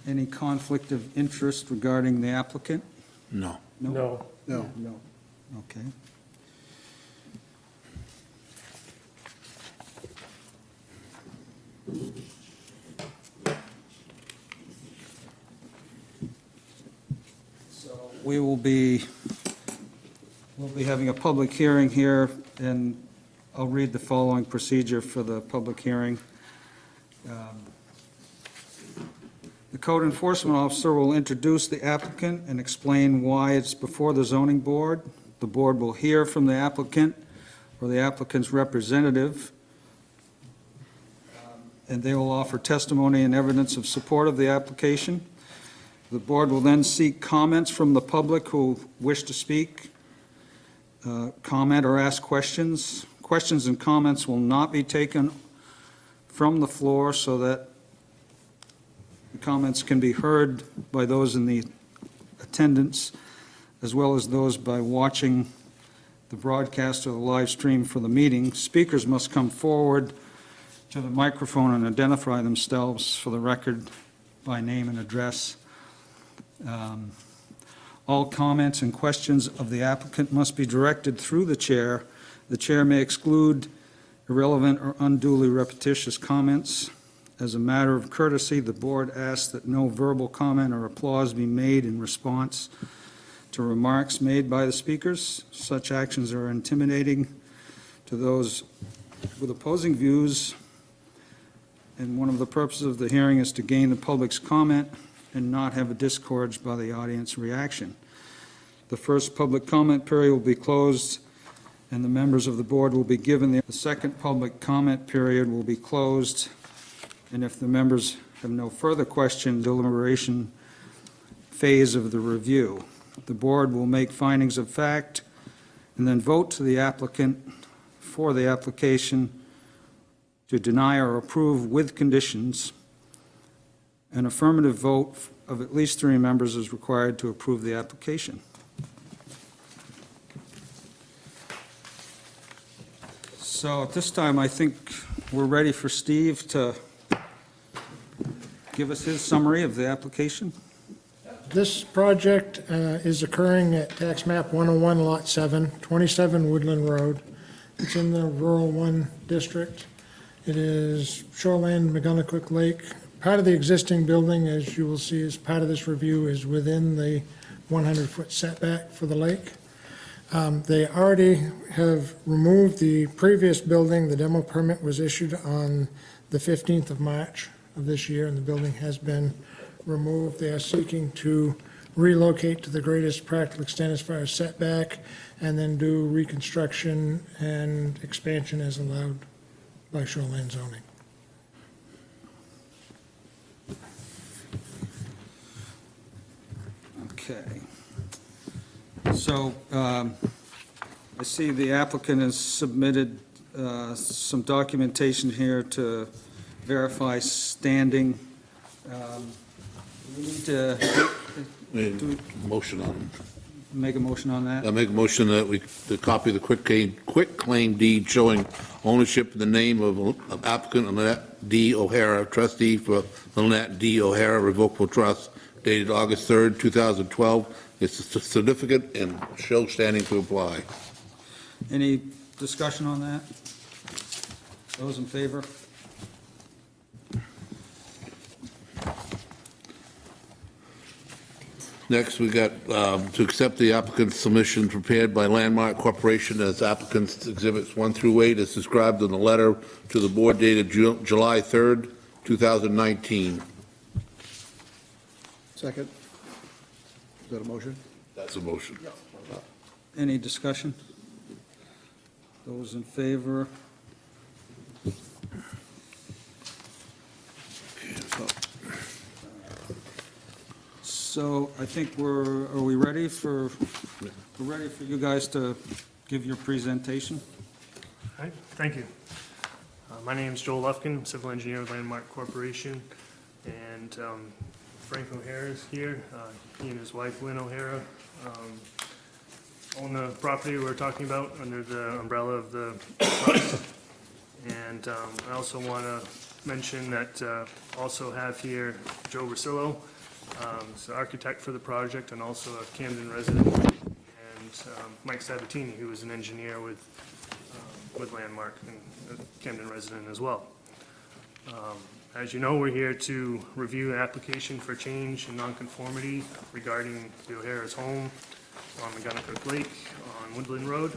Any conflict of interest regarding the applicant? No. No. No. No. Okay. So we'll be having a public hearing here, and I'll read the following procedure for the public hearing. The code enforcement officer will introduce the applicant and explain why it's before the zoning board. The board will hear from the applicant or the applicant's representative, and they will offer testimony and evidence of support of the application. The board will then seek comments from the public who wish to speak, comment or ask questions. Questions and comments will not be taken from the floor so that the comments can be heard by those in the attendance, as well as those by watching the broadcast or the live stream for the meeting. Speakers must come forward to the microphone and identify themselves for the record by name and address. All comments and questions of the applicant must be directed through the chair. The chair may exclude irrelevant or unduly repetitious comments. As a matter of courtesy, the board asks that no verbal comment or applause be made in response to remarks made by the speakers. Such actions are intimidating to those with opposing views, and one of the purposes of the hearing is to gain the public's comment and not have it discouraged by the audience reaction. The first public comment period will be closed, and the members of the board will be given the second public comment period will be closed. And if the members have no further questions, deliberation phase of the review. The board will make findings of fact and then vote to the applicant for the application to deny or approve with conditions. An affirmative vote of at least 3 members is required to approve the application. So at this time, I think we're ready for Steve to give us his summary of the application. This project is occurring at tax map 101, lot 7, 27 Woodland Road. It's in the rural 1 district. It is shoreland McGonagall Lake. Part of the existing building, as you will see as part of this review, is within the 100-foot setback for the lake. They already have removed the previous building. The demo permit was issued on the 15th of March of this year, and the building has been removed. They are seeking to relocate to the greatest practical extent as far as setback, and then do reconstruction and expansion as allowed by shoreline zoning. Okay. So I see the applicant has submitted some documentation here to verify standing. We need to Motion on. make a motion on that. I make a motion that the copy of the quick claim deed showing ownership in the name of applicant Lynette D. O'Hara, trustee for Lynette D. O'Hara Revocable Trust, dated August 3rd, 2012. It's a certificate and show standing to apply. Any discussion on that? Those in favor? Next, we got to accept the applicant's submission prepared by Landmark Corporation as applicant's exhibits 1 through 8 as described in the letter to the board dated July 3rd, 2019. Second. Is that a motion? That's a motion. Any discussion? Those in favor? So I think are we ready for you guys to give your presentation? All right, thank you. My name is Joel Lufkin, civil engineer with Landmark Corporation, and Frank O'Hara is here. He and his wife, Lynn O'Hara, own the property we're talking about under the umbrella of the trust. And I also want to mention that also have here Joe Rosillo, is the architect for the project and also a Camden resident, and Mike Sabatini, who is an engineer with Landmark and a Camden resident as well. As you know, we're here to review an application for change in nonconformity regarding the O'Hara's home on McGonagall Lake on Woodland Road.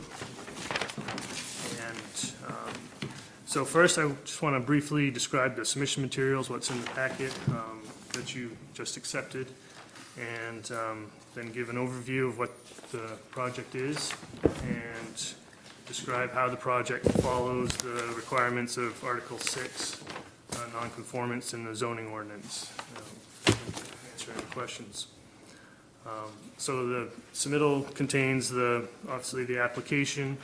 And so first, I just want to briefly describe the submission materials, what's in the packet that you just accepted, and then give an overview of what the project is, and describe how the project follows the requirements of Article 6, nonconformance in the zoning ordinance. Answer any questions. So the submittal contains obviously the application,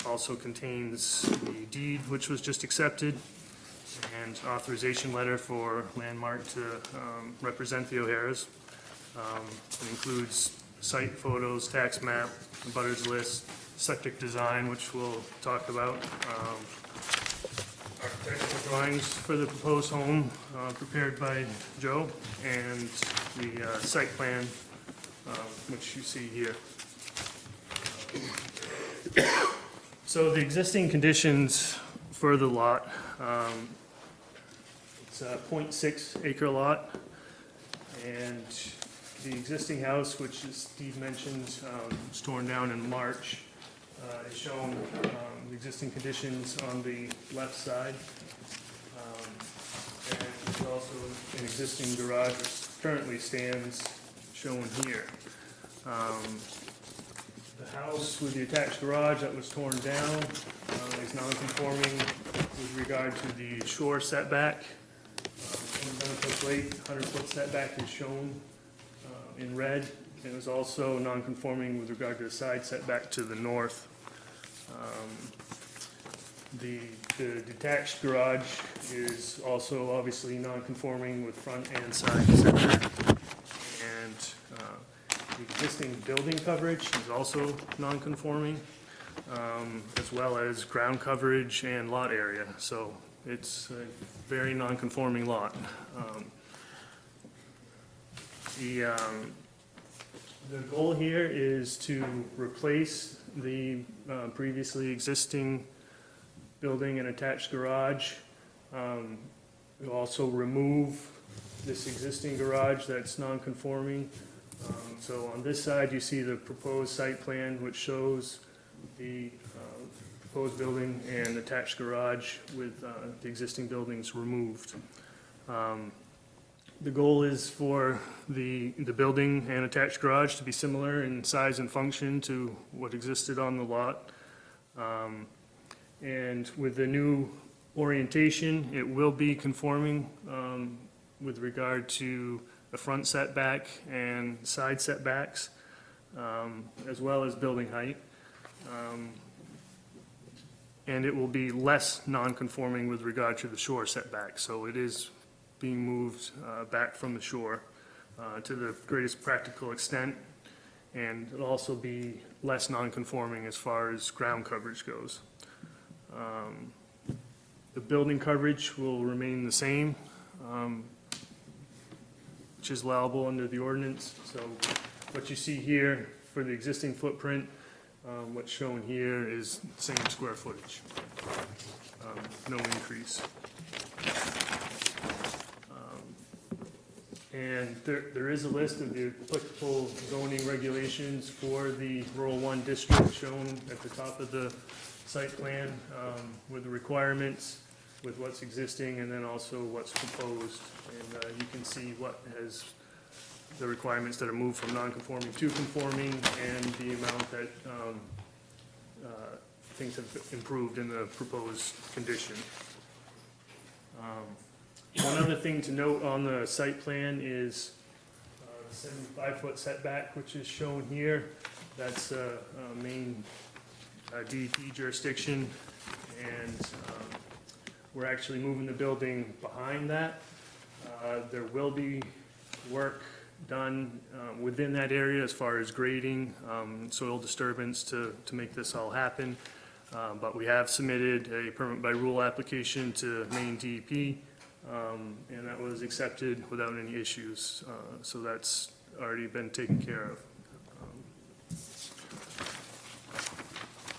also contains the deed, which was just accepted, and authorization letter for Landmark to represent the O'Haras. It includes site photos, tax map, abutters list, septic design, which we'll talk about, architectural drawings for the proposed home prepared by Joe, and the site plan, which you see here. So the existing conditions for the lot, it's a 0.6 acre lot, and the existing house, which as Steve mentioned, was torn down in March, is shown the existing conditions on the left side. And there's also an existing garage which currently stands shown here. The house with the attached garage that was torn down is non-conforming with regard to the shore setback. In Benefit Lake, 100-foot setback is shown in red. It was also non-conforming with regard to the side setback to the north. The detached garage is also obviously non-conforming with front and side setback. And the existing building coverage is also non-conforming, as well as ground coverage and lot area. So it's a very non-conforming lot. The goal here is to replace the previously existing building and attached garage. We'll also remove this existing garage that's non-conforming. So on this side, you see the proposed site plan, which shows the proposed building and attached garage with the existing buildings removed. The goal is for the building and attached garage to be similar in size and function to what existed on the lot. And with the new orientation, it will be conforming with regard to the front setback and side setbacks, as well as building height. And it will be less non-conforming with regard to the shore setback. So it is being moved back from the shore to the greatest practical extent, and it'll also be less non-conforming as far as ground coverage goes. The building coverage will remain the same, which is allowable under the ordinance. So what you see here for the existing footprint, what's shown here is same square footage, no increase. And there is a list of the applicable zoning regulations for the Rural 1 district shown at the top of the site plan, with the requirements, with what's existing, and then also what's proposed. And you can see what has the requirements that are moved from non-conforming to conforming, and the amount that things have improved in the proposed condition. One other thing to note on the site plan is the 75-foot setback, which is shown here. That's a main DEP jurisdiction, and we're actually moving the building behind that. There will be work done within that area as far as grading, soil disturbance to make this all happen. But we have submitted a permit by rule application to Maine DEP and that was accepted without any issues. So that's already been taken care of.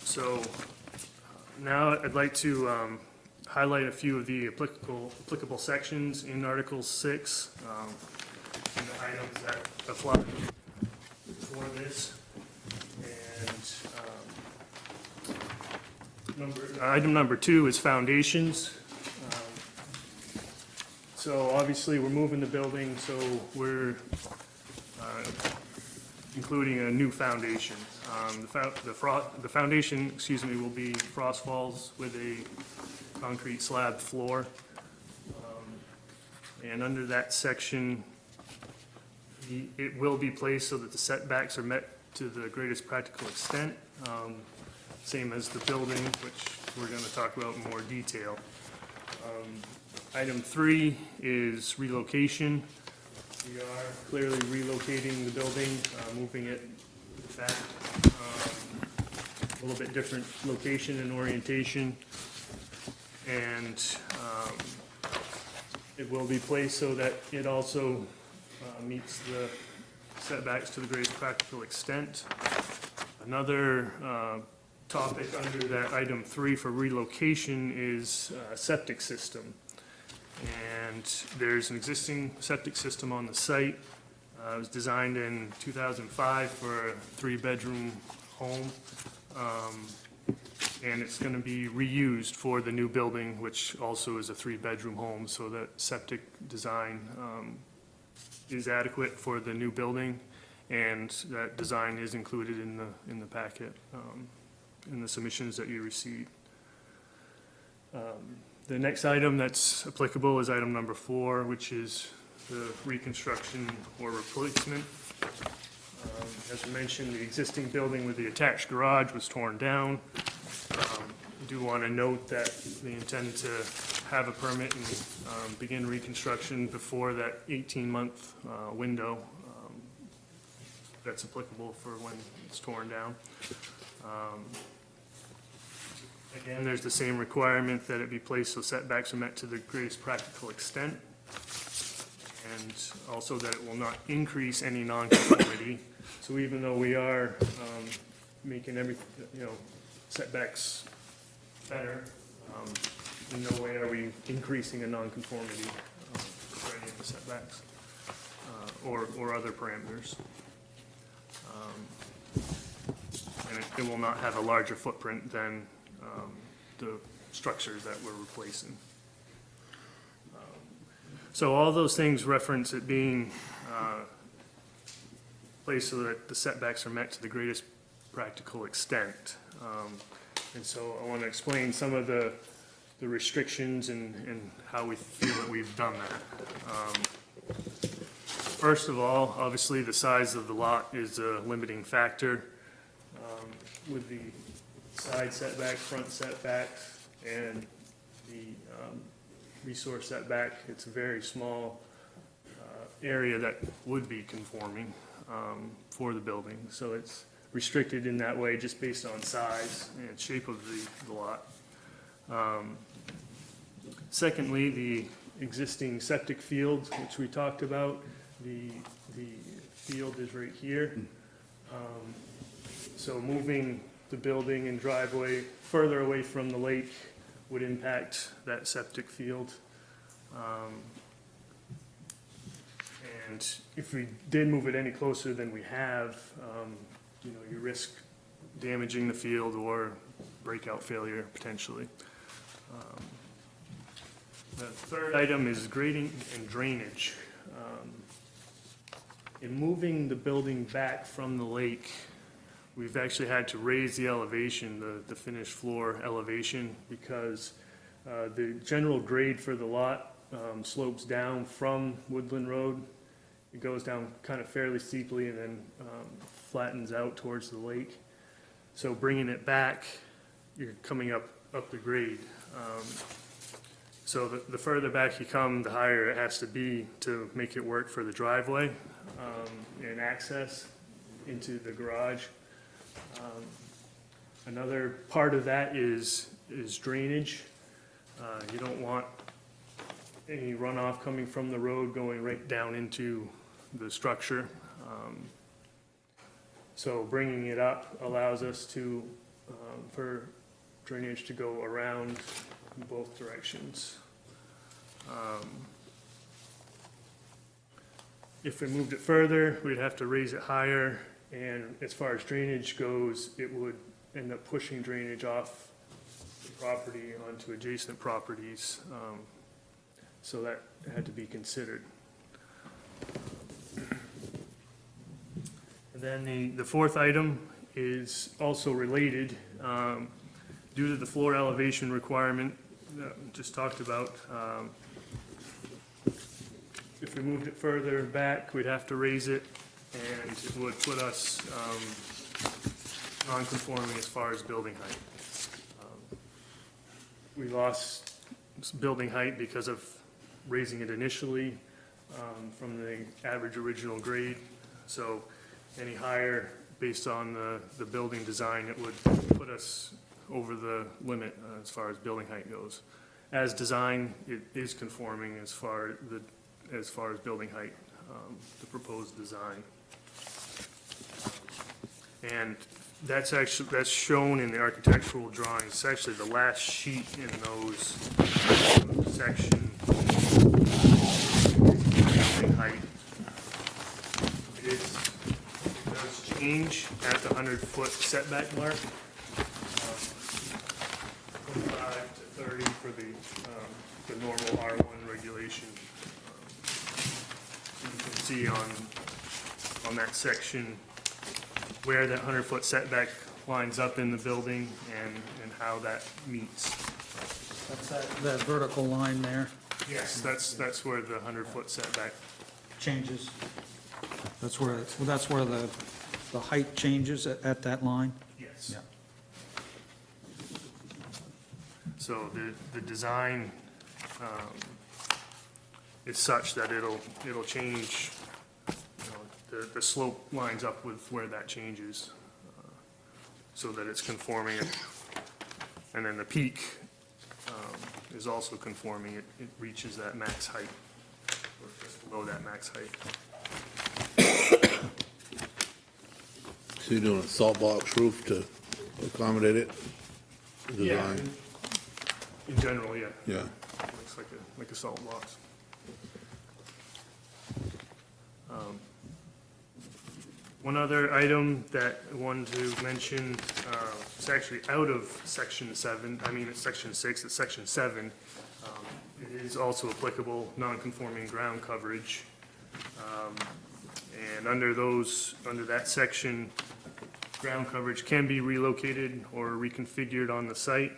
So now I'd like to highlight a few of the applicable sections in Article 6, and the items that apply for this. And item number 2 is foundations. So obviously, we're moving the building, so we're including a new foundation. The foundation, excuse me, will be frost walls with a concrete slab floor. And under that section, it will be placed so that the setbacks are met to the greatest practical extent, same as the building, which we're going to talk about in more detail. Item 3 is relocation. We are clearly relocating the building, moving it back, a little bit different location and orientation. And it will be placed so that it also meets the setbacks to the greatest practical extent. Another topic under that item 3 for relocation is septic system. And there's an existing septic system on the site. It was designed in 2005 for a 3-bedroom home. And it's going to be reused for the new building, which also is a 3-bedroom home. So that septic design is adequate for the new building, and that design is included in the packet, in the submissions that you received. The next item that's applicable is item number 4, which is the reconstruction or replacement. As I mentioned, the existing building with the attached garage was torn down. I do want to note that they intend to have a permit and begin reconstruction before that 18-month window that's applicable for when it's torn down. Again, there's the same requirement that it be placed so setbacks are met to the greatest practical extent, and also that it will not increase any nonconformity. So even though we are making every, setbacks better, in no way are we increasing a nonconformity for any of the setbacks or other parameters. And it will not have a larger footprint than the structures that we're replacing. So all those things reference it being placed so that the setbacks are met to the greatest practical extent. And so I want to explain some of the restrictions and how we feel that we've done that. First of all, obviously, the size of the lot is a limiting factor. With the side setback, front setbacks, and the resource setback, it's a very small area that would be conforming for the building. So it's restricted in that way just based on size and shape of the lot. Secondly, the existing septic field, which we talked about, the field is right here. So moving the building and driveway further away from the lake would impact that septic field. And if we did move it any closer than we have, you risk damaging the field or breakout failure potentially. The third item is grading and drainage. In moving the building back from the lake, we've actually had to raise the elevation, the finished floor elevation, because the general grade for the lot slopes down from Woodland Road. It goes down kind of fairly steeply and then flattens out towards the lake. So bringing it back, you're coming up the grade. So the further back you come, the higher it has to be to make it work for the driveway and access into the garage. Another part of that is drainage. You don't want any runoff coming from the road going right down into the structure. So bringing it up allows us to, for drainage to go around in both directions. If we moved it further, we'd have to raise it higher, and as far as drainage goes, it would end up pushing drainage off the property onto adjacent properties. So that had to be considered. And then the fourth item is also related, due to the floor elevation requirement that we just talked about. If we moved it further back, we'd have to raise it, and it would put us non-conforming as far as building height. We lost building height because of raising it initially from the average original grade. So any higher, based on the building design, it would put us over the limit as far as building height goes. As designed, it is conforming as far as building height, the proposed design. And that's shown in the architectural drawings. It's actually the last sheet in those section. Building height. It does change at the 100-foot setback mark. 25 to 30 for the normal R1 regulation. You can see on that section where that 100-foot setback lines up in the building and how that meets. That's that vertical line there Yes, that's where the 100-foot setback, changes. That's where the height changes at that line? yes. Yeah. So the design is such that it'll change, the slope lines up with where that changes, so that it's conforming. And then the peak is also conforming. It reaches that max height, or just below that max height. So you're doing a salt box roof to accommodate it? The Yeah, design? in general, yeah. Yeah. Looks like a salt box. One other item that I wanted to mention, it's actually out of section 7, it's section 6, it's section 7. It is also applicable, non-conforming ground coverage. And under that section, ground coverage can be relocated or reconfigured on the site,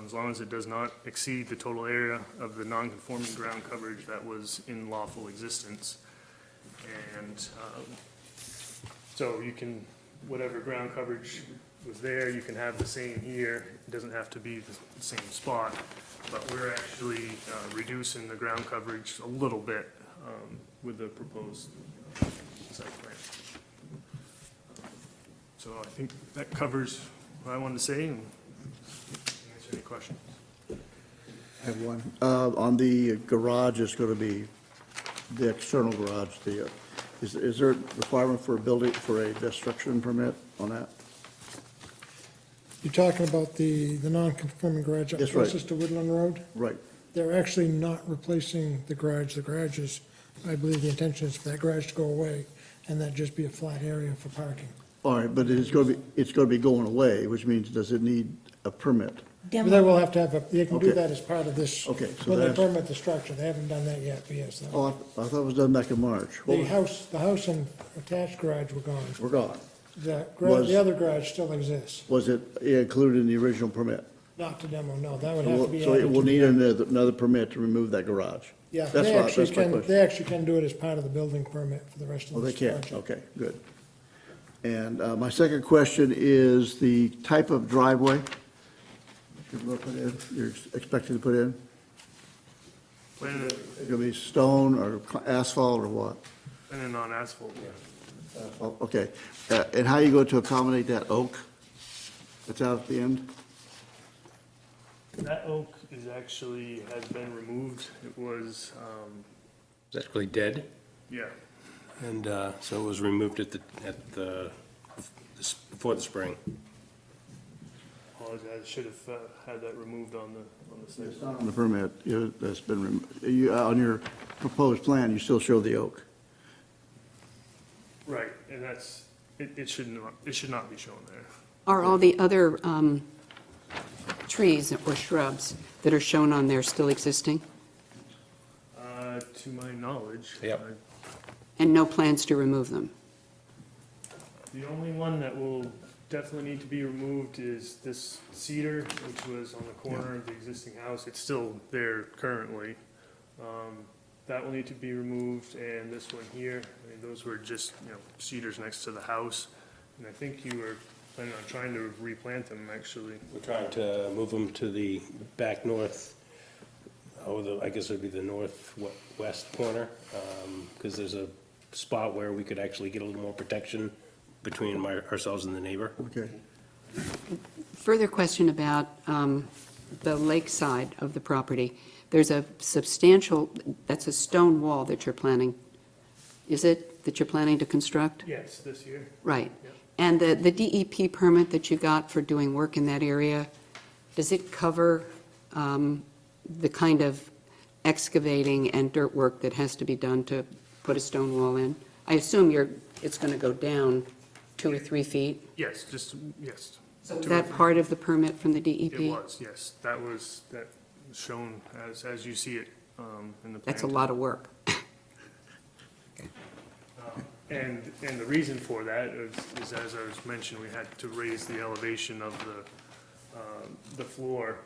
as long as it does not exceed the total area of the non-conforming ground coverage that was in lawful existence. And so you can, whatever ground coverage was there, you can have the same here. It doesn't have to be the same spot, but we're actually reducing the ground coverage a little bit with the proposed site plan. So I think that covers what I wanted to say, and answer any questions. I have one. On the garage, it's going to be the external garage, is there a requirement for a building, for a destruction permit on that? You're talking about the non-conforming garage up That's right. closest to Woodland Road? Right. They're actually not replacing the garage. The garage is, I believe the intention is for that garage to go away and that just be a flat area for parking. All right, but it's going to be going away, which means, does it need a permit? But they will have to have, they can do Okay. that as part of this. Okay, so When they that's- permit the structure, they haven't done that yet, but yes. Oh, I thought it was done back in March. The house and attached garage were gone. We're gone. The other garage still exists, Was it included in the original permit? not to demo, no, that would have to be So added it will to need the- another permit to remove that garage? Yeah, That's they my actually can, question. they actually can do it as part of the building permit for the rest Oh, of they this can, project. okay, good. And my second question is the type of driveway you're expecting to put in? Planning Is it going to be stone or asphalt or what? on asphalt, yeah. Oh, okay. And how are you going to accommodate that oak that's out at the end? That oak is actually, has been removed. It was, It's actually dead, yeah, and so it was removed before the spring. apologize, should have had that removed on the site. It's not on the permit, that's been, on your proposed plan, you still show the oak. Right, and that's, it should not be shown there. Are all the other trees or shrubs that are shown on there still existing? To my knowledge. Yep. And no plans to remove them? The only one that will definitely need to be removed is this cedar, which was on the corner of the existing house. It's still there currently. That will need to be removed, and this one here, I mean, those were just, cedars next to the house. And I think you were planning on trying to replant them, actually. We're trying to move them to the back north, I guess it would be the northwest corner, because there's a spot where we could actually get a little more protection between ourselves and the neighbor. Okay. Further question about the lake side of the property. There's a substantial, that's a stone wall that you're planning, is it, that you're planning to construct? Yes, this year. Right. Yep. And the DEP permit that you got for doing work in that area, does it cover the kind of excavating and dirt work that has to be done to put a stone wall in? I assume it's going to go down 2 or 3 feet? Yes, yes. So is that part of the permit from the DEP? It was, yes. That was shown as you see it in the plan. That's a lot of work. And the reason for that is, as I was mentioning, we had to raise the elevation of the floor,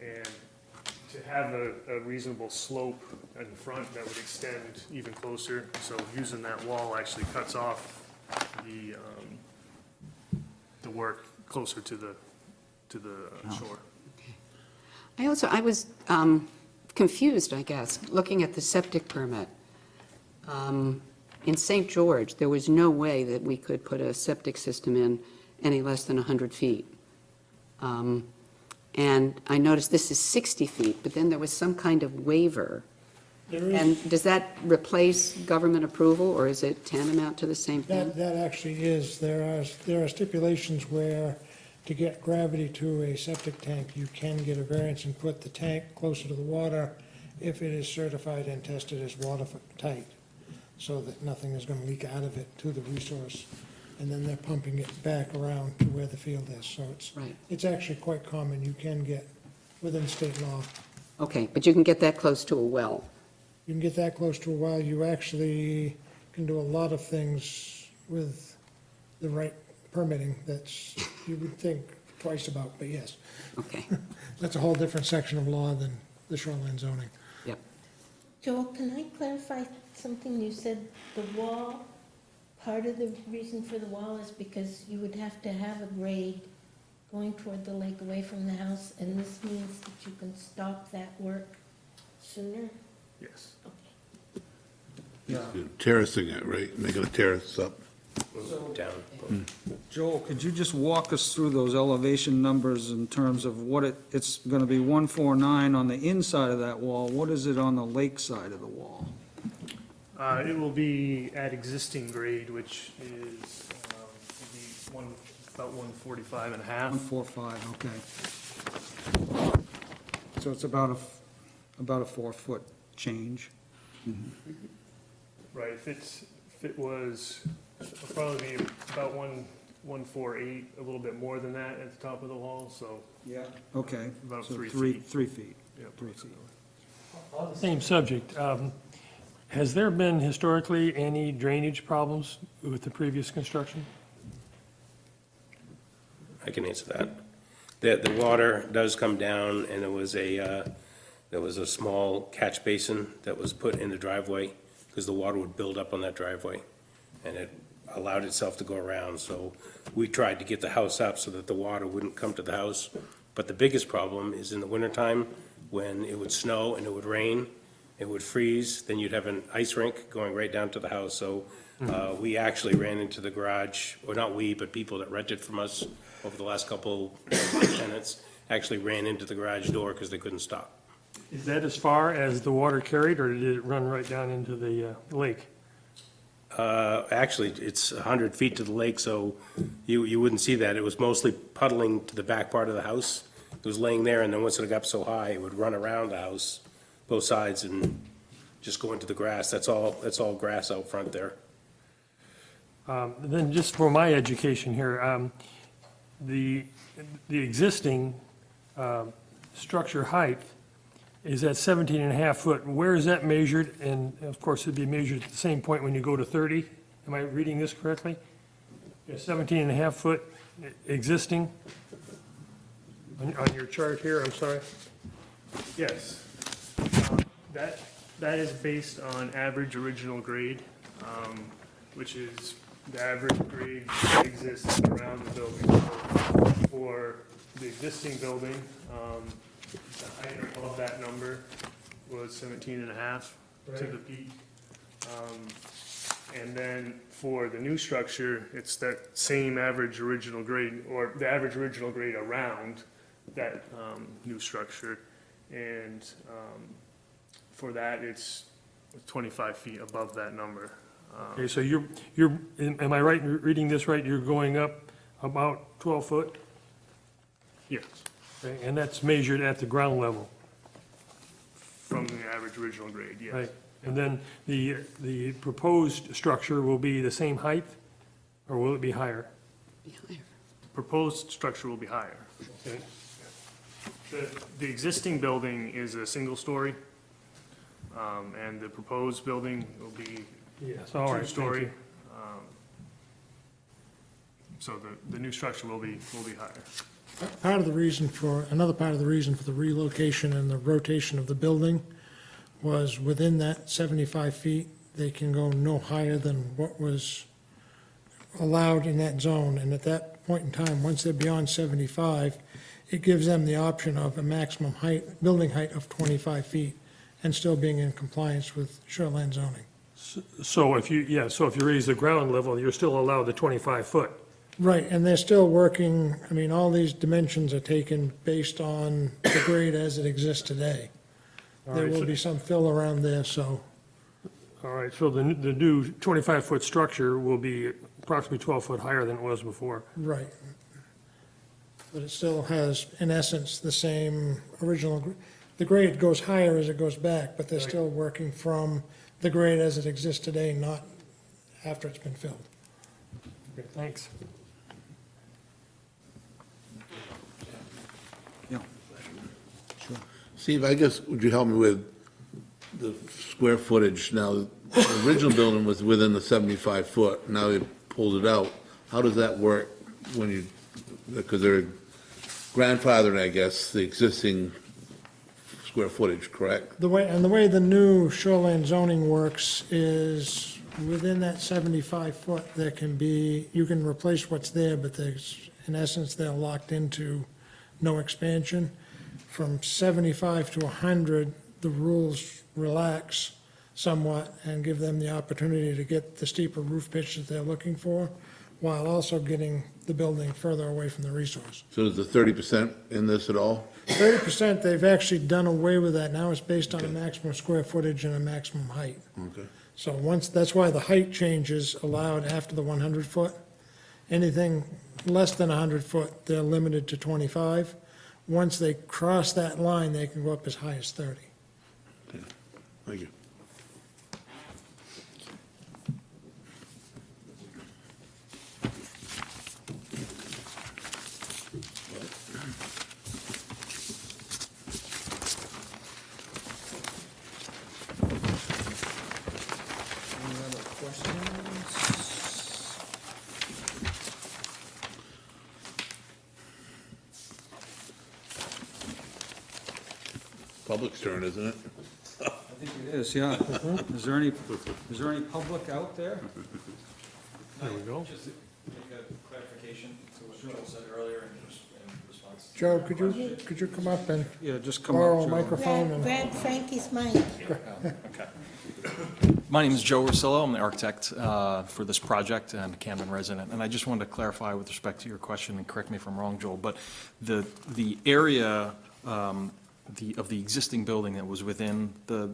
and to have a reasonable slope in front that would extend even closer. So using that wall actually cuts off the work closer to the shore. I was confused, I guess, looking at the septic permit. In St. George, there was no way that we could put a septic system in any less than 100 feet. And I noticed this is 60 feet, but then there was some kind of waiver. There is, And does that replace government approval, or is it tantamount to the same thing? that actually is, there are stipulations where to get gravity to a septic tank, you can get a variance and put the tank closer to the water if it is certified and tested as watertight, so that nothing is going to leak out of it to the resource. And then they're pumping it back around to where the field is, so Right. it's actually quite common. You can get within state law. Okay, but you can get that close to a well. You can get that close to a well. You actually can do a lot of things with the right permitting that's, you would think twice about, but yes. Okay, That's a whole different section of law than the shoreline zoning. yep. Joel, can I clarify something? You said the wall, part of the reason for the wall is because you would have to have a grade going toward the lake away from the house, and this means that you can stop that work sooner? Yes. Okay. Yeah. Terracing it, right? Making a terrace up. Down. Joel, could you just walk us through those elevation numbers in terms of what it's going to be 149 on the inside of that wall? What is it on the lake side of the wall? It will be at existing grade, which is, will be about 145 and a half. 145, okay. So it's about a 4-foot change. Right, if it was, it'll probably be about 148, a little bit more than that at the top of the wall, so, Yeah. Okay. About So 3 3 feet. 3 feet. yeah. 3 feet. On the same subject, has there been historically any drainage problems with the previous construction? I can answer that. The water does come down, and there was a small catch basin that was put in the driveway, because the water would build up on that driveway, and it allowed itself to go around. So we tried to get the house up so that the water wouldn't come to the house. But the biggest problem is in the wintertime, when it would snow and it would rain, it would freeze, then you'd have an ice rink going right down to the house. So we actually ran into the garage, or not we, but people that rented from us over the last couple tenants, actually ran into the garage door because they couldn't stop. Is that as far as the water carried, or did it run right down into the lake? Actually, it's 100 feet to the lake, so you wouldn't see that. It was mostly puddling to the back part of the house. It was laying there, and then once it got so high, it would run around the house, both sides, and just go into the grass. That's all grass out front there. Then just for my education here, the existing structure height is at 17 and a half foot. Where is that measured? And of course, it'd be measured at the same point when you go to 30. Am I reading this correctly? Yeah, 17 and a half foot existing on your chart here, I'm sorry. Yes. That is based on average original grade, which is the average grade that exists around the building. So for the existing building, the height above that number was 17 and a half to the peak. And then for the new structure, it's that same average original grade, or the average original grade around that new structure. And for that, it's 25 feet above that number. Okay, so am I right in reading this right? You're going up about 12 foot? Yes, Okay, and that's measured at the ground level, from the average original grade, yes. right? And then the proposed structure will be the same height, or will it be higher? Be higher. Proposed structure will be higher. Okay. The existing building is a single story, and the proposed building will be Yes, all right, thank two-story. you. So the new structure will be higher. Another part of the reason for the relocation and the rotation of the building was within that 75 feet, they can go no higher than what was allowed in that zone. And at that point in time, once they're beyond 75, it gives them the option of a maximum height, building height of 25 feet and still being in compliance with shoreline zoning. So if you raise the ground level, you're still allowed the 25 foot. Right, and they're still working, I mean, all these dimensions are taken based on the grade as it exists today. All There right, will so- be some fill around there, so, All right, so the new 25-foot structure will be approximately 12 foot higher than it was before. right. But it still has, in essence, the same original, the grade goes higher as it goes back, but they're Right. still working from the grade as it exists today, not after it's been filled. Okay, thanks. Yeah. Steve, I guess, would you help me with the square footage? Now, the original building was within the 75 foot, now they pulled it out. How does that work when you, because they're grandfathered, I guess, the existing square footage, correct? The way the new shoreline zoning works is within that 75 foot, there can be, you can replace what's there, but there's, in essence, they're locked into no expansion. From 75 to 100, the rules relax somewhat and give them the opportunity to get the steeper roof pitch that they're looking for, while also getting the building further away from the resource. So is the 30% in this at all? 30%, they've actually done away with that. Now it's based on a maximum square footage and a maximum height. Okay. So that's why the height change is allowed after the 100 foot. Anything less than 100 foot, they're limited to 25. Once they cross that line, they can go up as high as 30. Thank you. Any other questions? Public's turn, isn't it? I think it is, yeah. Is there any public out there? There we go. Just to make a clarification to what Joel said earlier in response. Joe, could you come up and Yeah, just come borrow a up, Joe. microphone? Grab Frankie's mic. My name is Joe Rosillo. I'm the architect for this project and a Camden resident. And I just wanted to clarify with respect to your question, and correct me if I'm wrong, Joel, but the area of the existing building that was within the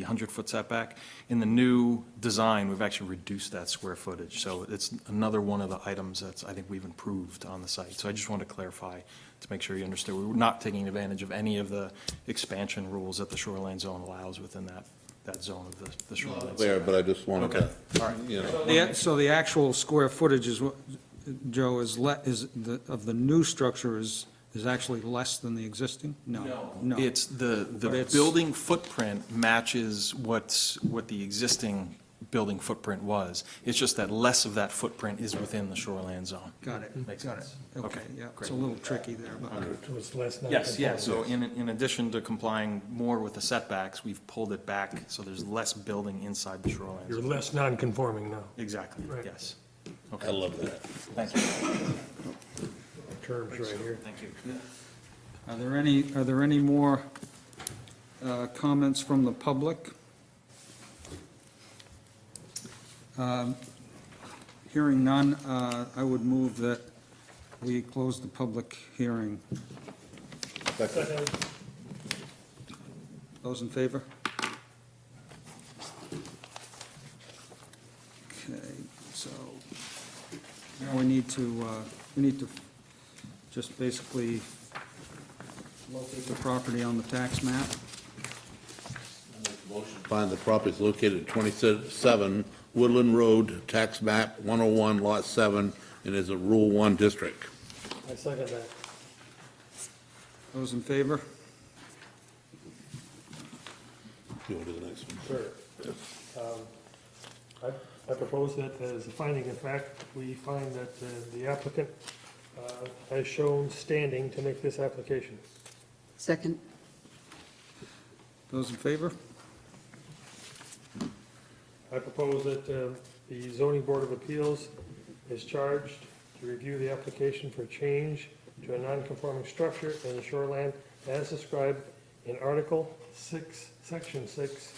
100-foot setback, in the new design, we've actually reduced that square footage. So it's another one of the items that's, I think, we've improved on the site. So I just wanted to clarify to make sure you understood. We were not taking advantage of any of the expansion rules that the shoreline zone allows within that zone of the shoreline. There, but I just wanted to, you know. So the actual square footage is what, Joe, is of the new structure is actually less than the existing? No. It's the But it's- building footprint matches what the existing building footprint was. It's just that less of that footprint is within the shoreline zone. Got it. Makes Got it. sense. Okay, yeah, it's a little tricky there, but. So it's less Yes, non-conforming. so in addition to complying more with the setbacks, we've pulled it back, so there's less building inside the shoreline You're zone. less non-conforming now, Exactly, Right. yes. I love that. Thank you. terms right here. Thank you. Are there any more comments from the public? Hearing none, I would move that we close the public hearing. Those in favor? Okay, so now we need to just basically locate the property on the tax map. Find the property is located at 27 Woodland Road, tax map 101, lot 7, and is a Rule 1 district. I second that. Those in favor? You want to do the next one? Sure. I propose that as a finding of fact, we find that the applicant has shown standing to make this application. Second? Those in favor? I propose that the zoning board of appeals is charged to review the application for change to a non-conforming structure in the shoreline as described in Article 6, Section 6.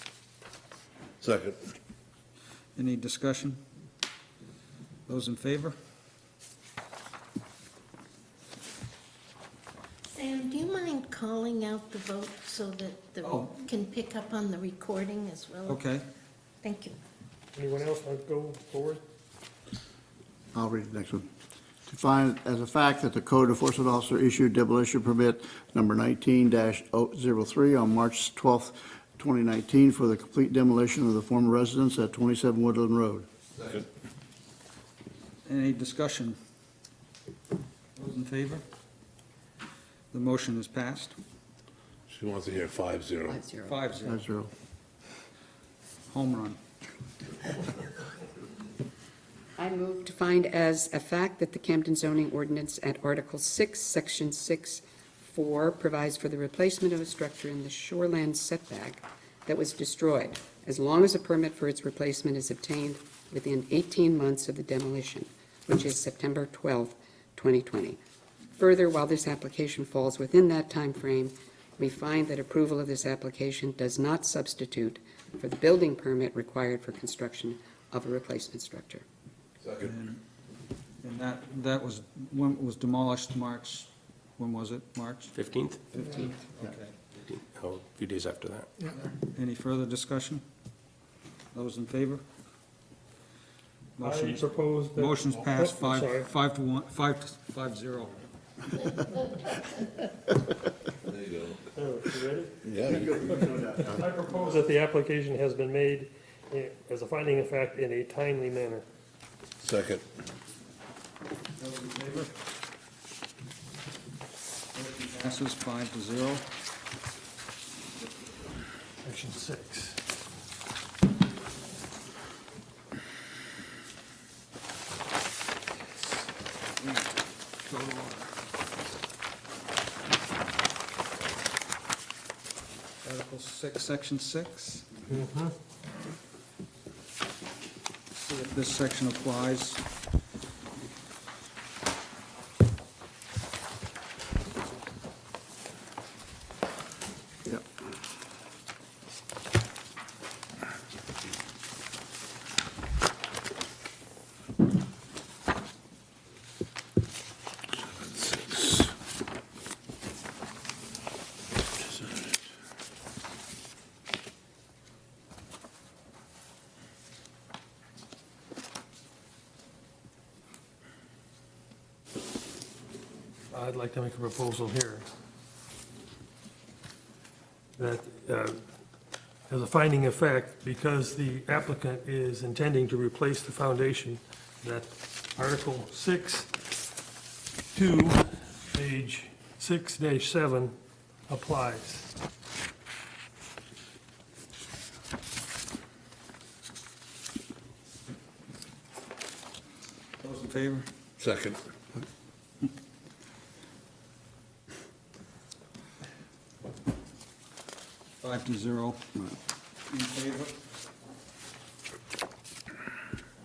Second. Any discussion? Those in favor? Sam, do you mind calling out the vote so that the Oh. can pick up on the recording as well? Okay. Thank you. Anyone else want to go forward? I'll read the next one. To find as a fact that the code enforcement officer issued demolition permit number 19-003 on March 12th, 2019 for the complete demolition of the former residence at 27 Woodland Road. Second. Any discussion? Those in favor? The motion is passed. She wants to hear 5-0. 5-0. 5-0. 5-0. Home run. I move to find as a fact that the Camden zoning ordinance at Article 6, Section 6-4 provides for the replacement of a structure in the shoreland setback that was destroyed, as long as a permit for its replacement is obtained within 18 months of the demolition, which is September 12, 2020. Further, while this application falls within that time frame, we find that approval of this application does not substitute for the building permit required for construction of a replacement structure. Second. And that was, when it was demolished March, when was it? March 15th? 15th? Okay. Oh, a few days after that. Any further discussion? Those in favor? I Motion's- propose that. Motion's passed Oh, sorry. 5-0. There you go. Oh, you ready? Yeah. I propose that the application has been made as a finding of fact in a timely manner. Second. Those in favor? Motion passes 5-0. Section 6. Go to order. Article 6, Section 6. See if this section applies. Yep. I'd like to make a proposal here. That, as a finding of fact, because the applicant is intending to replace the foundation, that Article 6, 2, page 6-7 applies. Those in favor? Second. Five to zero. In favor?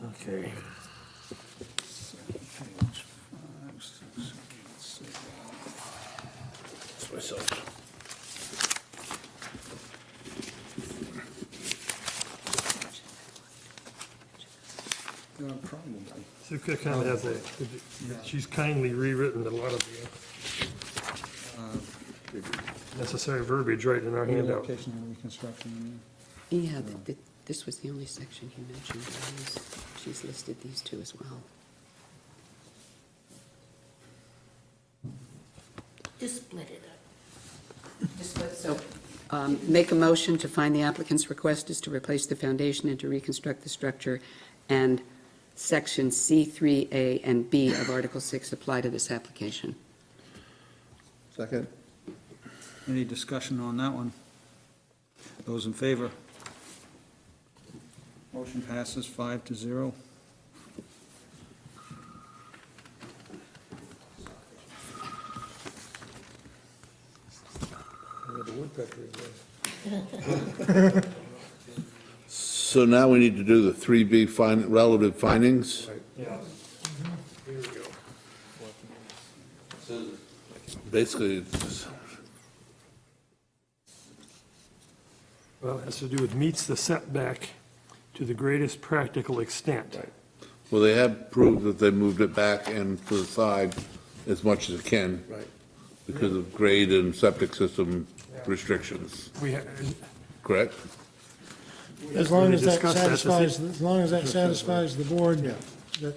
Okay. Page 5, 6, 7. That's myself. Probably. So it kind of has a, she's kindly rewritten a lot of the necessary verbiage right in our handout. Relocation and reconstruction. Yeah, this was the only section he mentioned. She's listed these two as well. Just split it up. So, make a motion to find the applicant's request is to replace the foundation and to reconstruct the structure, and section C3A and B of Article 6 apply to this application. Second? Any discussion on that one? Those in favor? Motion passes 5 to 0. So now we need to do the 3B relative findings. Yeah. Here we go. Basically, it's Well, it has to do with meets the setback to the greatest practical extent. well, they have proved that they moved it back and to the side as much as it can. Right. Because of grade and septic system restrictions, We, correct? As long as that discussed that this satisfies, as long as that satisfies the board, that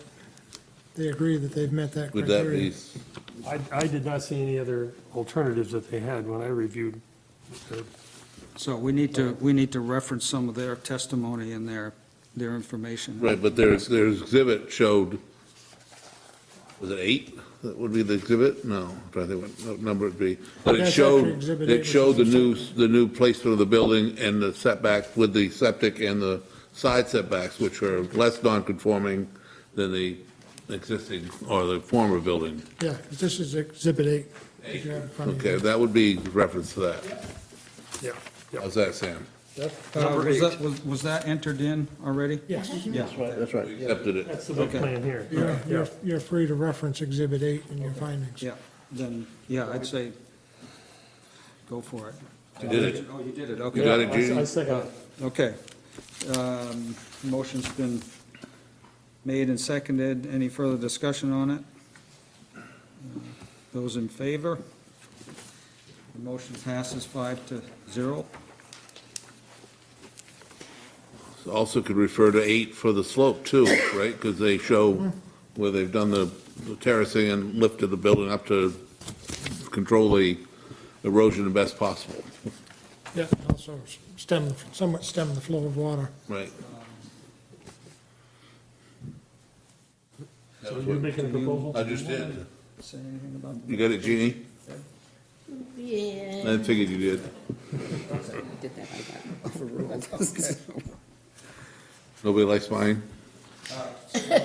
they agree that they've met that Would that criteria. be, I did not see any other alternatives that they had when I reviewed the So we need to reference some of their testimony and their information. right, but their exhibit showed, was it 8? That would be the exhibit? No, I'm trying to think what number it'd be. But it That's showed, actually exhibit 8, it showed which the new placement of the building and the setback with the septic and the side setbacks, which are less non-conforming than the existing or the former building. Yeah, this is Exhibit 8. that you have in front of you. Okay, that would be reference to that. Yeah, yeah. How's that, Sam? Number Was that entered in already? Yes, Yeah. That's right. Accepted it. That's the big Okay. plan here. you're free to reference Exhibit 8 in your findings. Yeah, then, yeah, I'd say, go for it. You did it. Oh, you did it, You okay. got it, Judy? I second it. Okay. Motion's been made and seconded. Any further discussion on it? Those in favor? The motion passes 5 to 0. Also could refer to 8 for the slope too, right? Because they show where they've done the terracing and lifted the building up to control the erosion the best possible, Yeah, and also somewhat stem the flow of water. right? So you're making a proposal? I just did. Say anything about? You got it, Jeannie? Yeah. I figured you did. Did that by that. Nobody likes mine?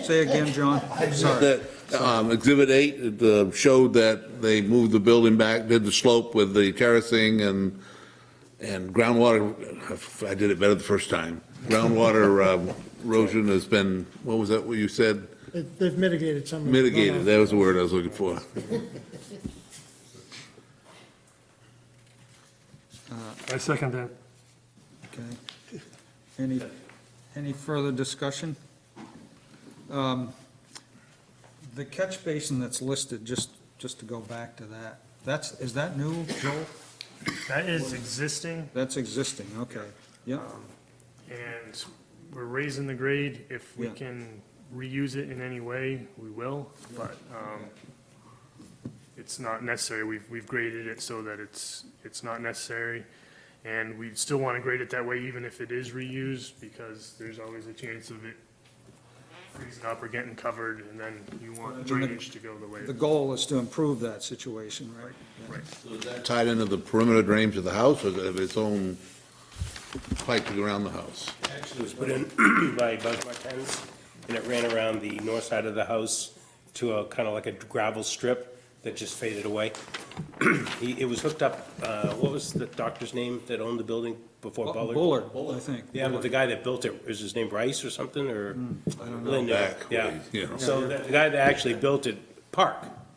Say again, John. Sorry. That, Exhibit 8 it, showed that they moved the building back, did the slope with the terracing and groundwater. I did it better the first time. Groundwater erosion has been, what was that, what you said? They've mitigated some of the Mitigated, runoff. that was the word I was looking for. I second that. Okay. Any further discussion? The catch basin that's listed, just to go back to that, is that new, Joel? That is existing, That's existing, okay. Yep, and we're raising the grade. If we Yeah. can reuse it in any way, we will, but it's not necessary. We've graded it so that it's not necessary. And we still want to grade it that way, even if it is reused, because there's always a chance of it freezing up or getting covered, and then you want drainage to go the way. The goal is to improve that situation, right? Right. So is that tied into the perimeter drains of the house, or does it have its own piping around the house? Actually, it was put in by Buzz Martens, and it ran around the north side of the house to a kind of like a gravel strip that just faded away. It was hooked up, what was the doctor's name that owned the building before Bullard? Bullard, I think. Yeah, but the guy that built it, is his name Rice or something, or? I don't know. Linda, Back, yeah. you know. So the guy that actually built it, Park,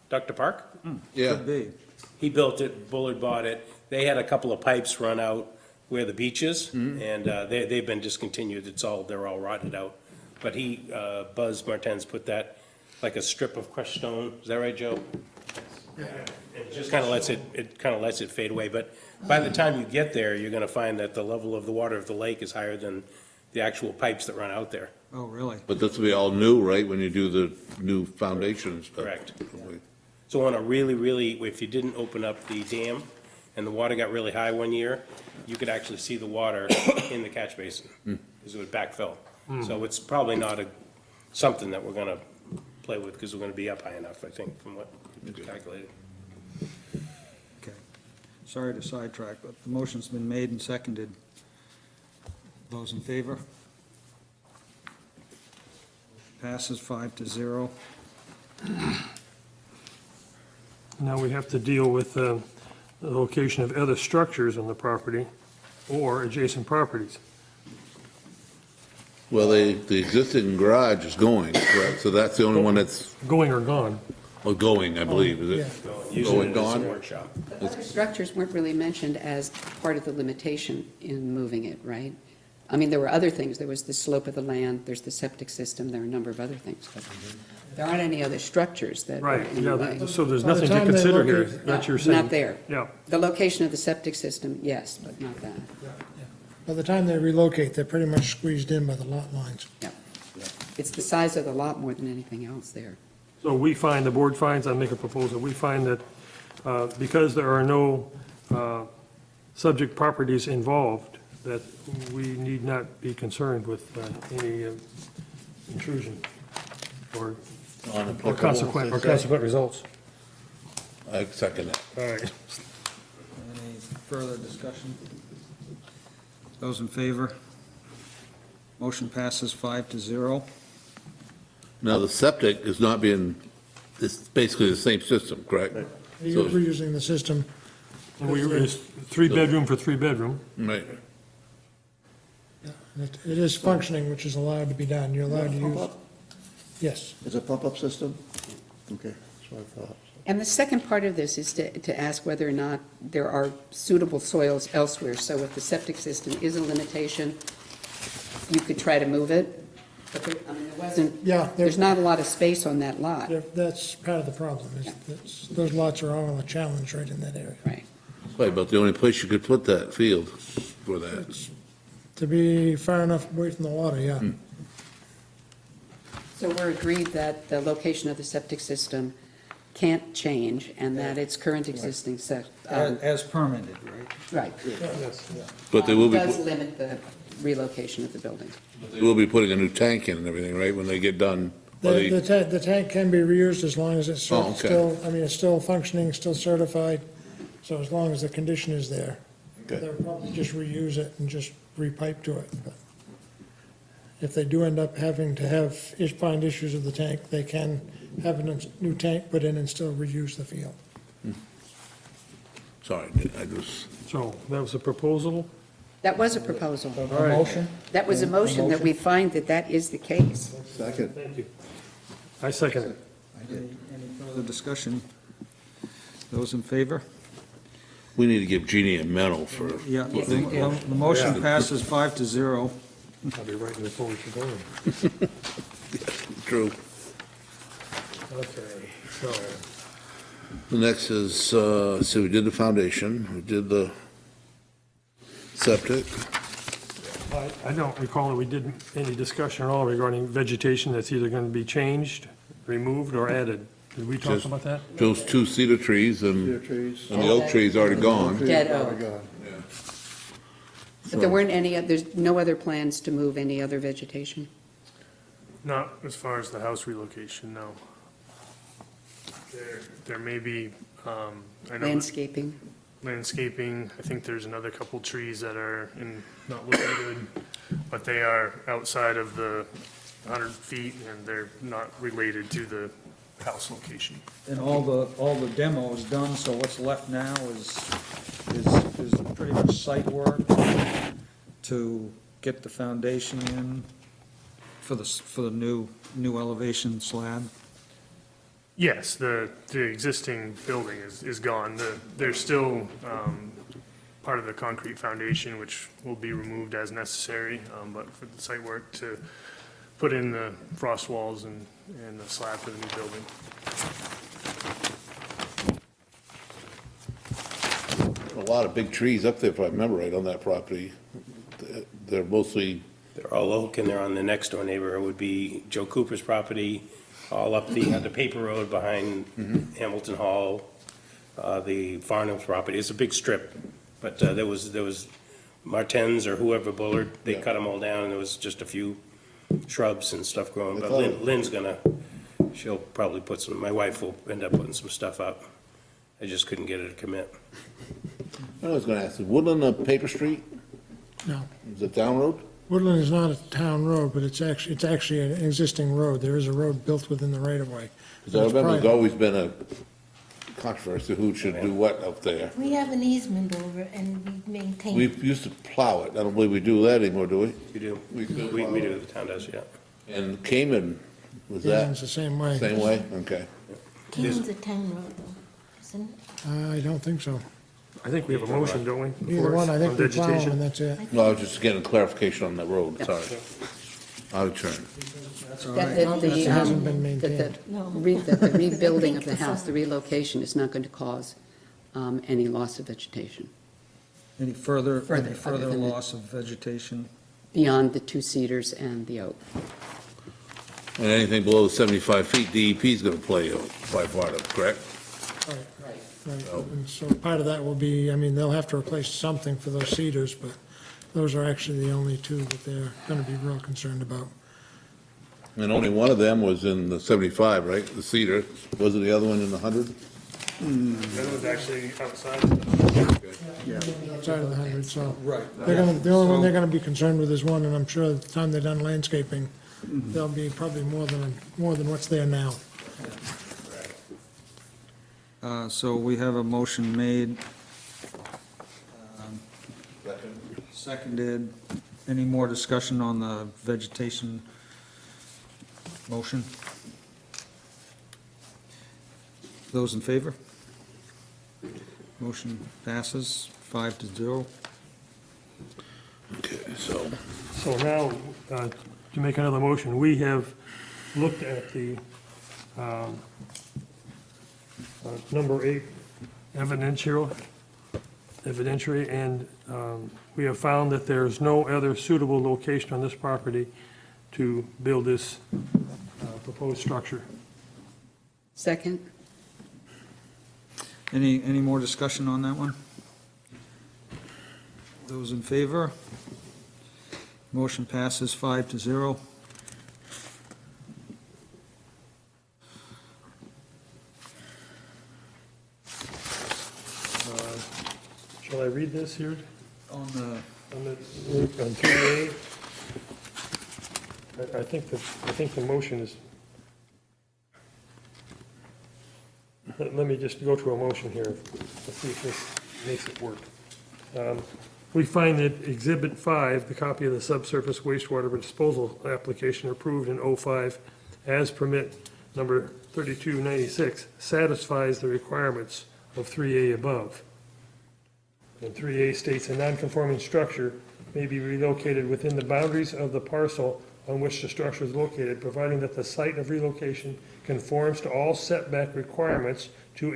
Dr. Park? Yeah, Could be. He built it, Bullard bought it. They had a couple of pipes run out where the beach is, and they've been discontinued. They're all rotted out. But Buzz Martens put that, like a strip of crushed stone. Is that right, Joe? It just kind of lets it fade away. But by the time you get there, you're going to find that the level of the water of the lake is higher than the actual pipes that run out there. Oh, really? but this will be all new, right, when you do the new foundation and stuff? Correct. So on a really, if you didn't open up the dam and the water got really high one year, you could actually see the water in the catch basin, because it would backfill. So it's probably not something that we're gonna play with, because we're gonna be up high enough, I think, from what it's calculated. Okay. Sorry to sidetrack, but the motion's been made and seconded. Those in favor? Passes 5-0. Now we have to deal with the location of other structures on the property or adjacent properties. Well, the existing garage is going, correct, so that's the only one that's, Going or gone. going, I believe, is Yeah. it? Using it as a Gone? workshop. Other structures weren't really mentioned as part of the limitation in moving it, right? I mean, there were other things. There was the slope of the land, there's the septic system, there are a number of other things. But there aren't any other structures that are Right, in the way. yeah, so there's By the nothing to time they consider look here, at- that you're No, saying. Not there. Yeah, The location of the septic system, yes, but not that. By the time they relocate, they're pretty much squeezed in by the lot lines. It's the size of the lot more than anything else there. so the board finds, I make a proposal, we find that because there are no subject properties involved, that we need not be concerned with any intrusion or consequent results. I second that. All right. Any further discussion? Those in favor? Motion passes 5-0. Now, the septic is not being, it's basically the same system, correct? You're So- reusing the system. It's 3-bedroom for 3-bedroom. Right. It is functioning, which is allowed to be done. You're allowed to use, yes. It's a pump-up system? Okay, that's what I thought. And the second part of this is to ask whether or not there are suitable soils elsewhere. So if the septic system is a limitation, you could try to move it. But there wasn't, Yeah, there's not a lot of space on that lot. That's part of the problem, is that those lots are all a challenge right in that area. Right. Right, about the only place you could put that field for that. To be far enough away from the water, yeah. So we're agreed that the location of the septic system can't change and that its current existing As permitted, right? right. But they will be, Does limit the relocation of the building. they will be putting a new tank in and everything, right, when they get done? Or they- The tank can be reused as long as it's Oh, okay. still, I mean, it's still functioning, still certified, so as long as the condition is there. Okay. They'll probably just reuse it and just repipe to it. But if they do end up having to find issues with the tank, they can have a new tank put in and still reuse the field. Sorry, I just, So that was a proposal. That was a proposal. A motion? That was a motion that we find that that is the case. Second. Thank you. I second it. Any further discussion? Those in favor? we need to give Jeannie a medal for, Yeah, the motion passes 5-0. I'll be writing the forward to going. true. Okay, so, The next is, so we did the foundation, we did the septic. I don't recall that we did any discussion at all regarding vegetation that's either going to be changed, removed, or added. Did we talk Just- about that? Those two cedar trees Cedar and trees. the oak tree's already gone. Dead Already oak. gone. But there weren't any, there's no other plans to move any other vegetation? Not as far as the house relocation, no. There may be, I know Landscaping? landscaping, I think there's another couple trees that are not looking good, but they are outside of the 100 feet and they're not related to the house location. And all the demo is done, so what's left now is pretty much site work to get the foundation in for the new elevation slab. Yes, the existing building is gone. There's still part of the concrete foundation, which will be removed as necessary, but for the site work to put in the frost walls and the slab for the new building. A lot of big trees up there, if I remember right, on that property. They're mostly, They're all oak, and they're on the next door neighbor. It would be Joe Cooper's property, all up the paper road behind Hamilton Hall, the Farnham's property. It's a big strip, but there was Martens or whoever, Bullard, they Yeah. cut them all down, and there was just a few shrubs and stuff growing. I But thought- Lynn's she'll probably put some, my wife will end up putting some stuff up. I just couldn't get her to commit. I was gonna ask, is Woodland a paper street? No. Is it town road? Woodland is not a town road, but it's actually an existing road. There is a road built within the right-of-way. Because I remember there's always been a controversy who should do what up there. We have an easement over and we maintain. We used to plow it. I don't believe we do that anymore, do we? You do? We still We follow do, the town does, yeah. And Cayman, was It's that the same way. same way? Okay. Canyon's a town road though, isn't it? I don't think so. I think we have a motion, don't we? Either before us one, I think on we plow vegetation? and that's it. No, I was just getting clarification on that road, sorry. I'll turn. It hasn't been maintained. That the rebuilding of the house, the relocation is not going to cause any loss of vegetation Any further Further, other than the- loss of vegetation? beyond the two cedars and the oak. And anything below 75 feet, DEP's gonna play by part of, correct? Right, and so part of that will be, I mean, they'll have to replace something for those cedars, but those are actually the only two that they're gonna be real concerned about. And only one of them was in the 75, right? The cedar. Wasn't the other one in the 100? That was actually outside. Outside of the 100, so. Right. They're gonna, the only one they're gonna be concerned with is one, and I'm sure at the time they're done landscaping, there'll be probably more than what's there now. So we have a motion made. Seconded. Any more discussion on the vegetation motion? Those in favor? Motion passes 5-0. Okay, so, So now, to make another motion, we have looked at the number 8 evidentiary, and we have found that there is no other suitable location on this property to build this proposed structure. Second? Any more discussion on that one? Those in favor? Motion passes 5-0. Shall I read this here? On the, On 3A, I think the motion is, let me just go to a motion here, let's see if this makes it work. We find that Exhibit 5, the copy of the subsurface wastewater disposal application approved in '05 as permit number 3296, satisfies the requirements of 3A above. And 3A states a non-conforming structure may be relocated within the boundaries of the parcel on which the structure is located, providing that the site of relocation conforms to all setback requirements to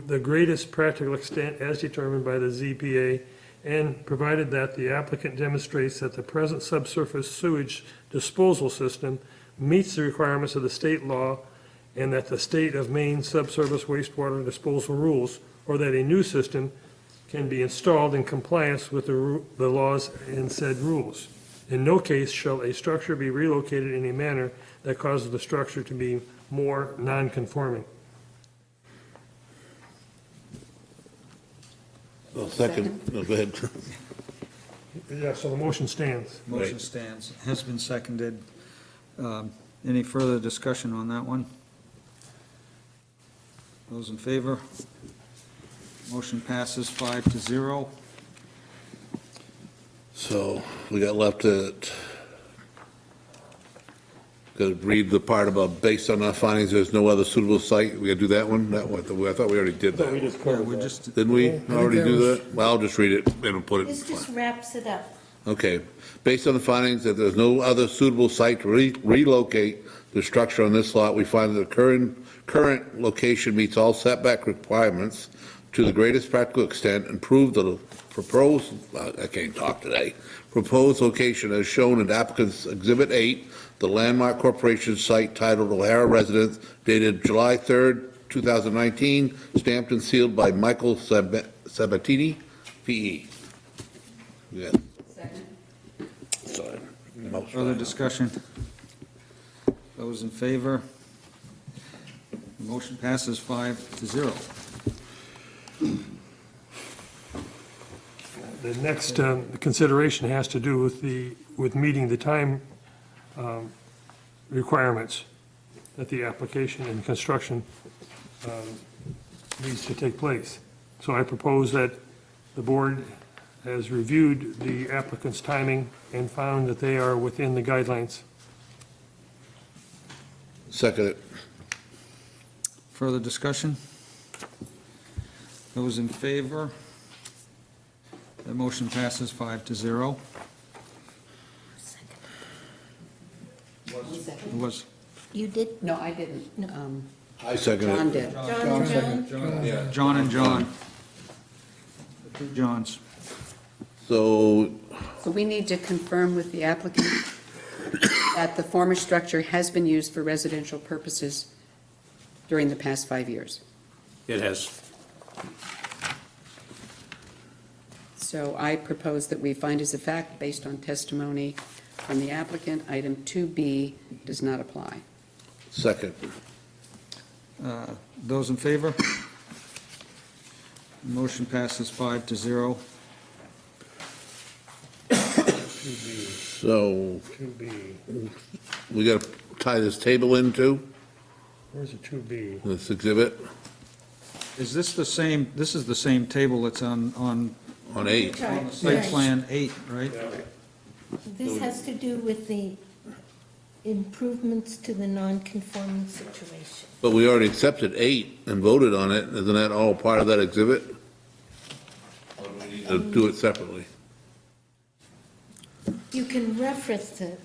the greatest practical extent as determined by the ZPA, and provided that the applicant demonstrates that the present subsurface sewage disposal system meets the requirements of the state law and that the state of Maine subsurface wastewater disposal rules, or that a new system can be installed in compliance with the laws and said rules. In no case shall a structure be relocated in a manner that causes the structure to be more non-conforming. Well, second, no, go ahead. Yeah, so the motion stands. Motion stands, has been seconded. Any further discussion on that one? Those in favor? Motion passes 5-0. So we got left at, got to read the part about based on our findings, there's no other suitable site. We got to do that one? That one, I thought we already did So we that. just Yeah, covered we that. just, Didn't we already that do was- that? Well, I'll just read it and put This it. just wraps it up. Okay. Based on the findings that there's no other suitable site to relocate the structure on this lot, we find that the current location meets all setback requirements to the greatest practical extent and prove the proposed, I can't talk today, proposed location as shown in applicant's Exhibit 8, the Landmark Corporation site titled O'Hara Residence dated July 3rd, 2019, stamped and sealed by Michael Sabatini, P.E. Yeah. Second. Sorry. further discussion? Those in favor? Motion passes 5-0. The next consideration has to do with meeting the time requirements that the application and construction needs to take place. So I propose that the board has reviewed the applicant's timing and found that they are within the guidelines. Second it. Further discussion? Those in favor? The motion passes 5-0. It was, You did? No, I didn't. I second it. John did. John? John and John. The two Johns. So, So we need to confirm with the applicant that the former structure has been used for residential purposes during the past 5 years. It has. So I propose that we find as a fact, based on testimony from the applicant, item 2B does not apply. second. Those in favor? Motion passes 5-0. So, 2B, we got to tie this table in too, where's the 2B? this exhibit, Is this the same, this is the same table that's on on 8. site plan 8, right? This has to do with the improvements to the non-conforming situation. But we already accepted 8 and voted on it. Isn't that all part of that exhibit? Or do we need to do it separately? You can reference it.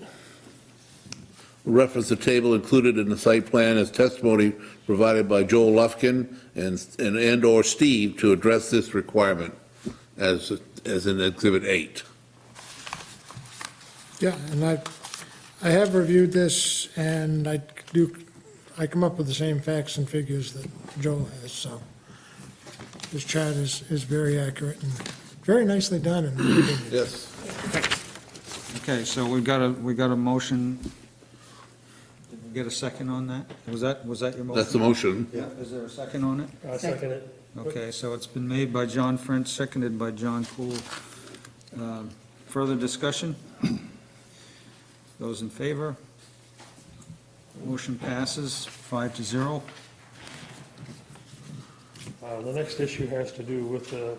Reference the table included in the site plan as testimony provided by Joel Lufkin and/or Steve to address this requirement as in Exhibit 8. Yeah, and I have reviewed this, and I come up with the same facts and figures that Joel has, so this chart is very accurate and very nicely done in my opinion. Yes. Okay, so we got a motion. Did we get a second on that? Was that your motion? That's the motion. Yeah, is there a second on it? I second it. Okay, so it's been made by John French, seconded by John Poole. Further discussion? Those in favor? Motion passes 5-0. The next issue has to do with the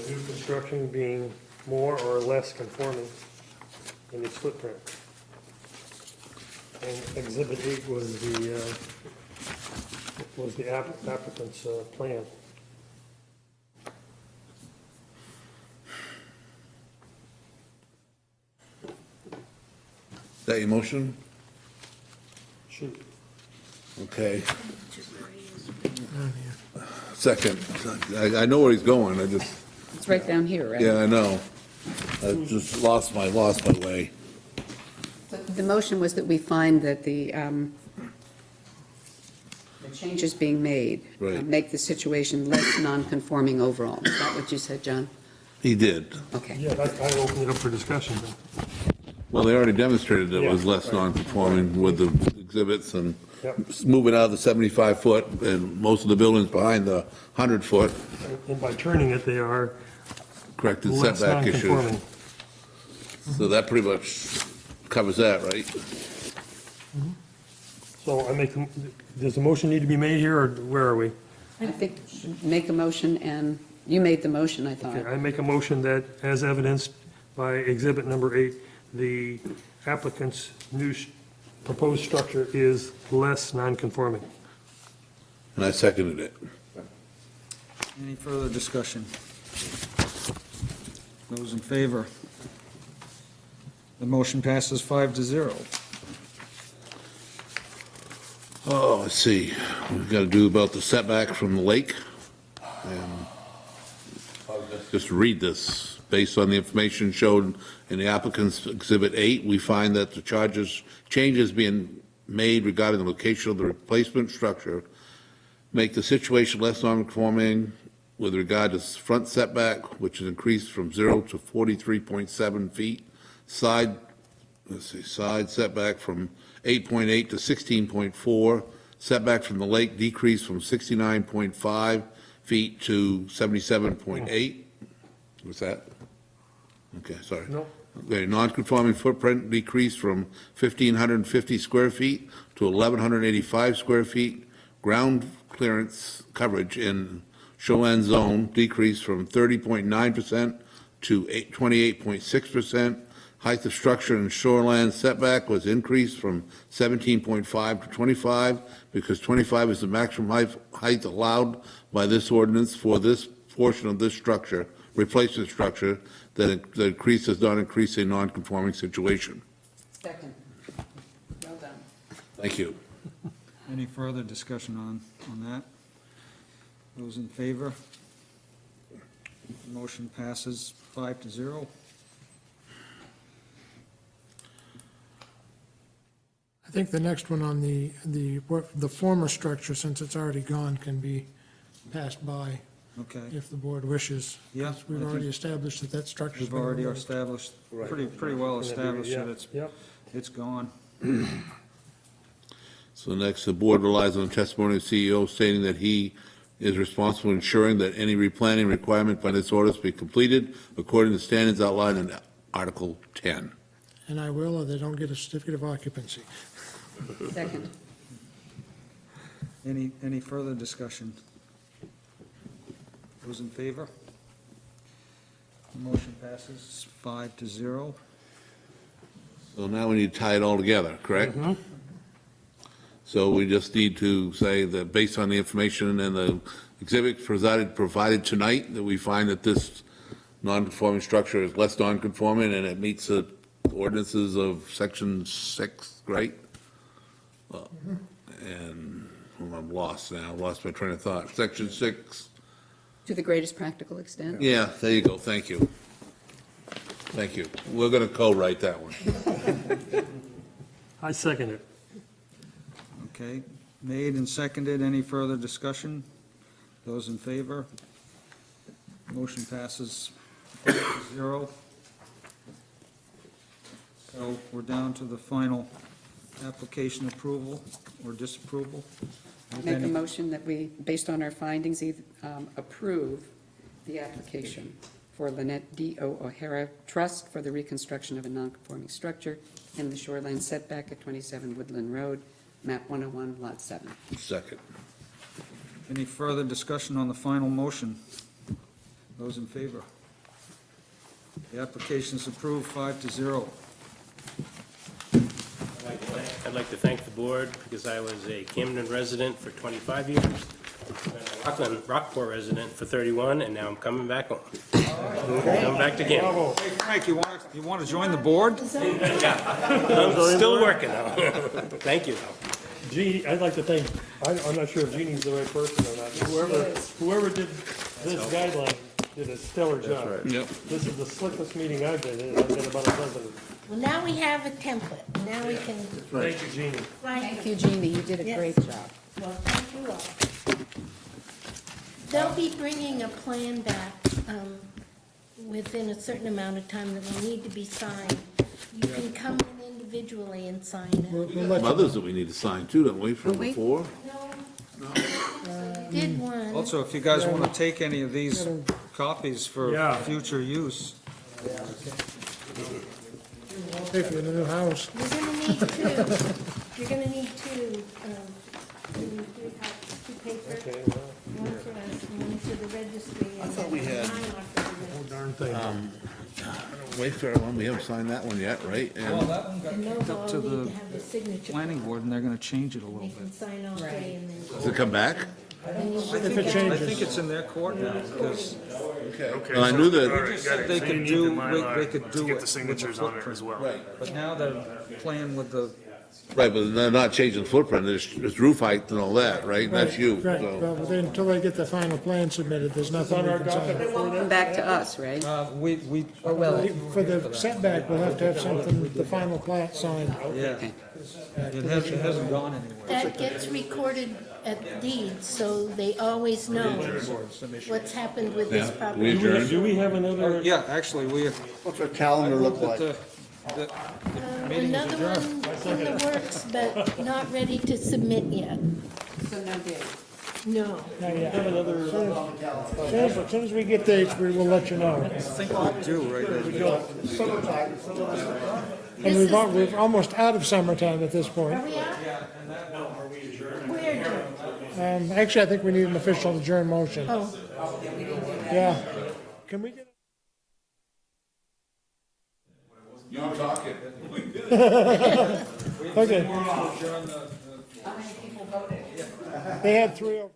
new construction being more or less conforming in its footprint. And Exhibit 8 was the applicant's plan. Is that your motion? Shoot. Okay. Second. I know where he's going. I just, It's right down here, right? yeah, I know. I just lost my way. The motion was that we find that the changes being made. Right. Make the situation less non-conforming overall. Is that what you said, John? He did. Okay. Yeah, I opened it up for discussion. Well, they already demonstrated that it was Yeah, less right. non-conforming with the exhibits and Yep. moving out of the 75-foot and most of the buildings behind the 100-foot, And by turning it, they are corrected less setback issues. non-conforming. So that pretty much covers that, right? So does the motion need to be made here, or where are we? I think, make a motion, and you made the motion, I thought. Okay, I make a motion that, as evidenced by exhibit number 8, the applicant's new proposed structure is less non-conforming. And I seconded it. Any further discussion? Those in favor? The motion passes 5-0. Oh, let's see, we've got to do about the setback from the lake. And I'll just read this. Based on the information shown in the applicant's Exhibit 8, we find that the changes being made regarding the location of the replacement structure make the situation less non-conforming with regard to front setback, which is increased from 0 to 43.7 feet, side setback from 8.8 to 16.4, setback from the lake decreased from 69.5 feet to 77.8. What's that? Okay, sorry. No. Okay, non-conforming footprint decreased from 1,550 square feet to 1,185 square feet. Ground clearance coverage in shoreline zone decreased from 30.9% to 28.6%. Height of structure in shoreline setback was increased from 17.5 to 25, because 25 is the maximum height allowed by this ordinance for this portion of this structure, replacement structure, that the increase does not increase a non-conforming situation. Second. Well done. Thank you. Any further discussion on that? Those in favor? The motion passes 5-0. I think the next one on the former structure, since it's already gone, can be passed by Okay. if the board wishes. Yeah, Because We've I already think established that structure's We've been already removed. established, pretty well established that Yep. it's gone. So next, the board relies on the testimony of the CEO stating that he is responsible for ensuring that any replanning requirement by this ordinance be completed according to standards outlined in Article 10. And I will, or they don't get a certificate of occupancy. Second. Any further discussion? Those in favor? The motion passes 5-0. So now we need to tie it all together, correct? So we just need to say that based on the information and the exhibit provided tonight, that we find that this non-conforming structure is less non-conforming and it meets the ordinances of Section 6, right? And I'm lost now, lost my train of thought. Section 6, To the greatest practical extent. yeah, there you go, thank you. Thank you. We're going to co-write that one. I second it. Okay, made and seconded. Any further discussion? Those in favor? Motion passes 5-0. So we're down to the final application approval or disapproval. Make a motion that we, based on our findings, approve the application for Lynette D.O. O'Hara Trust for the reconstruction of a nonconforming structure in the shoreline setback at 27 Woodland Road, map 101, lot 7. Second. Any further discussion on the final motion? Those in favor? The application is approved 5-0. I'd like to thank the board because I was a Camden resident for 25 years, been a Rockport resident for 31, and now I'm coming back home. Coming back to Camden. Hey, Frank, you want to join the board? I'm still working though. Thank you though. Jeannie, I'd like to thank, I'm not sure if Jeannie's the right person or not, whoever did this guideline did a stellar job. Yep. This is the slickest meeting I've been in. I've been about a dozen Well, now we have a template. Now we can. Thank you, Jeannie. Thank you, Jeannie, you did a Yes. great job. Well, thank you all. They'll be bringing a plan back within a certain amount of time that will need to be signed. You can come in individually and sign it. We'll let you- Others that we need to sign too, don't we, from Don't we? before? Did one. Also, if you guys want to take any of these copies for Yeah. future use, Pay for the new house. You're gonna need two. You're gonna need two, two papers. One for us, and one for the registry. I thought we had- Darn thing. Wayfair one, we haven't signed that one yet, right? well, And that one got And those kicked all up to need the to have the signature. planning board, and they're going to change it a little They bit. can sign all three and then. does it come back? then you If bring it back- I changes. think it's in their court now, because Okay, Well, I so- knew that- all right, got it. they So you could need do, the they Mylar could to do get it the with signatures the on it as well. but now they're playing with the, Right, but they're not changing the footprint, it's roof height and all that, right? That's you, Right, so. well, then until they get the final plan submitted, there's nothing we can sign. Come back to us, right? we, Or will it? For the setback, we'll have to have something, the final plat signed. yeah. It hasn't gone anywhere. That gets recorded at deeds, so they always know what's happened with this Yeah, we property. adjourned. Do we have another? Yeah, actually, we, What's our calendar look like? the meeting is Another adjourned. one in the works, but not ready to submit yet. So no date. No. Not yet. As soon as we get dates, we will let you know. I think we do, right? And we're almost out of summertime at this point. Are we out? We're adjourned. Actually, I think we need an official adjourn motion. Oh. Yeah. Can we get? You talking. Okay. They had 3 over.